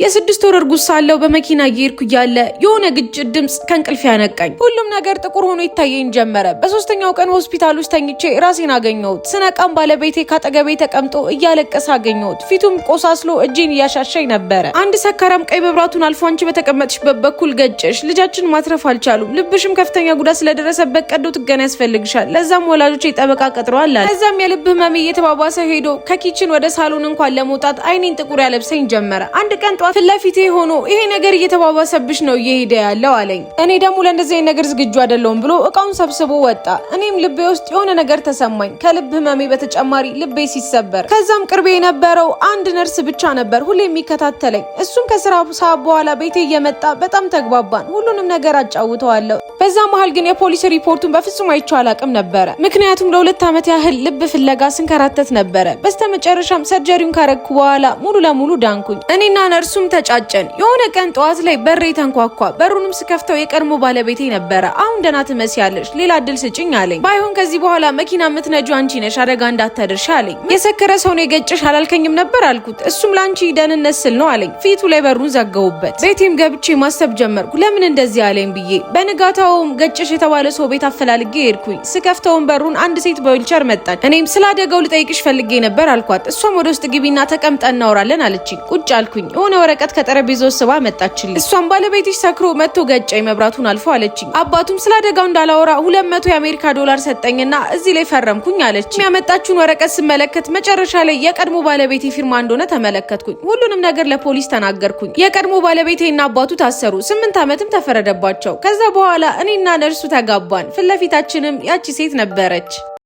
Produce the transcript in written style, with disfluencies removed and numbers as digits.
የ6 ወር እርጉዝ ሳለሁ በመኪና እየሄድኩ እያለ የሆነ ግጭት ድምጽ ከእንቅልፍ ያነቃኝ። ሁሉም ነገር ጥቁር ሆኖ ይታየኝ ጀመረ። በሶስተኛው ቀን ሆስፒታል ውስጥ ተኝቼ ራሴን አገኘሁት። ስነቃም ባለቤቴ ካጠገቤ ተቀምጦ እያለቀሰ አገኘሁት። ፊቱም ቆሳስሎ እጄን እያሻሻኝ ነበረ። አንድ ሰካራም ቀይ መብራቱን አልፎ አንቺ በተቀመጥሽበት በኩል ገጨሽ፣ ልጃችን ማትረፍ አልቻሉም፣ ልብሽም ከፍተኛ ጉዳት ስለደረሰበት ቀዶ ጥገና ያስፈልግሻል፣ ለዛም ወላጆቼ ጠበቃ ቀጥረዋል አለ። ከዛም የልብ ህመም እየተባባሰ ሄዶ ከኪችን ወደ ሳሎን እንኳን ለመውጣት አይኔን ጥቁር ያለብሰኝ ጀመረ። አንድ ቀን ጧት ፊት ለፊቴ ሆኖ ይሄ ነገር እየተባባሰብሽ ነው እየሄደ ያለው አለኝ። እኔ ደግሞ ለእንደዚህ ነገር ዝግጁ አይደለሁም ብሎ እቃውን ሰብስቦ ወጣ። እኔም ልቤ ውስጥ የሆነ ነገር ተሰማኝ፣ ከልብ ህመሜ በተጨማሪ ልቤ ሲሰበር። ከዛም ቅርቤ የነበረው አንድ ነርስ ብቻ ነበር ሁሌ የሚከታተለኝ። እሱም ከስራ ሰዓት በኋላ ቤቴ እየመጣ በጣም ተግባባን። ሁሉንም ነገር አጫውተዋለሁ። በዛ መሃል ግን የፖሊስ ሪፖርቱን በፍጹም አይቼው አላቅም ነበረ። ምክንያቱም ለ2 ዓመት ያህል ልብ ፍለጋ ስንከራተት ነበረ። በስተመጨረሻም ሰርጀሪውን ካረኩ በኋላ ሙሉ ለሙሉ ዳንኩኝ። እኔና ነርሱም ተጫጨን። የሆነ ቀን ጠዋት ላይ በሬ ተንኳኳ። በሩንም ስከፍተው የቀድሞ ባለቤቴ ነበረ። አሁን ደህና ትመስያለሽ፣ ሌላ እድል ስጭኝ አለኝ። ባይሆን ከዚህ በኋላ መኪና የምትነጂው አንቺ ነሽ፣ አደጋ እንዳታደርሽ አለኝ። የሰከረ ሰው ነው የገጨሽ አላልከኝም ነበር አልኩት። እሱም ለአንቺ ደህንነት ስል ነው አለኝ። ፊቱ ላይ በሩን ዘጋሁበት። ቤቴም ገብቼ ማሰብ ጀመርኩ ለምን እንደዚህ አለኝ ብዬ። በንጋታውም ገጨሽ የተባለ ሰው ቤት አፈላልጌ ሄድኩኝ። ስከፍተውን በሩን አንድ ሴት በዊልቸር መጣች። እኔም ስላደገው ልጠይቅሽ ፈልጌ ነበር አልኳት። እሷም ወደ ውስጥ ግቢና ተቀምጠን እናወራለን አለችኝ። ቁጭ አልኩኝ። የሆነ ወረቀት ከጠረጴዛው ስባ መጣችልኝ። እሷም ባለቤትሽ ሰክሮ መጥቶ ገጨኝ መብራቱን አልፎ አለችኝ። አባቱም ስላደጋው እንዳላወራ $200 የአሜሪካ ዶላር ሰጠኝና እዚህ ላይ ፈረምኩኝ አለች። ያመጣችውን ወረቀት ስመለከት መጨረሻ ላይ የቀድሞ ባለቤቴ ፊርማ እንደሆነ ተመለከትኩኝ። ሁሉንም ነገር ለፖሊስ ተናገርኩኝ። የቀድሞ ባለቤቴና አባቱ ታሰሩ። 8 ዓመትም ተፈረደባቸው። ከዛ በኋላ እኔና ነርሱ ተጋባን። ፊት ለፊታችንም ያቺ ሴት ነበረች።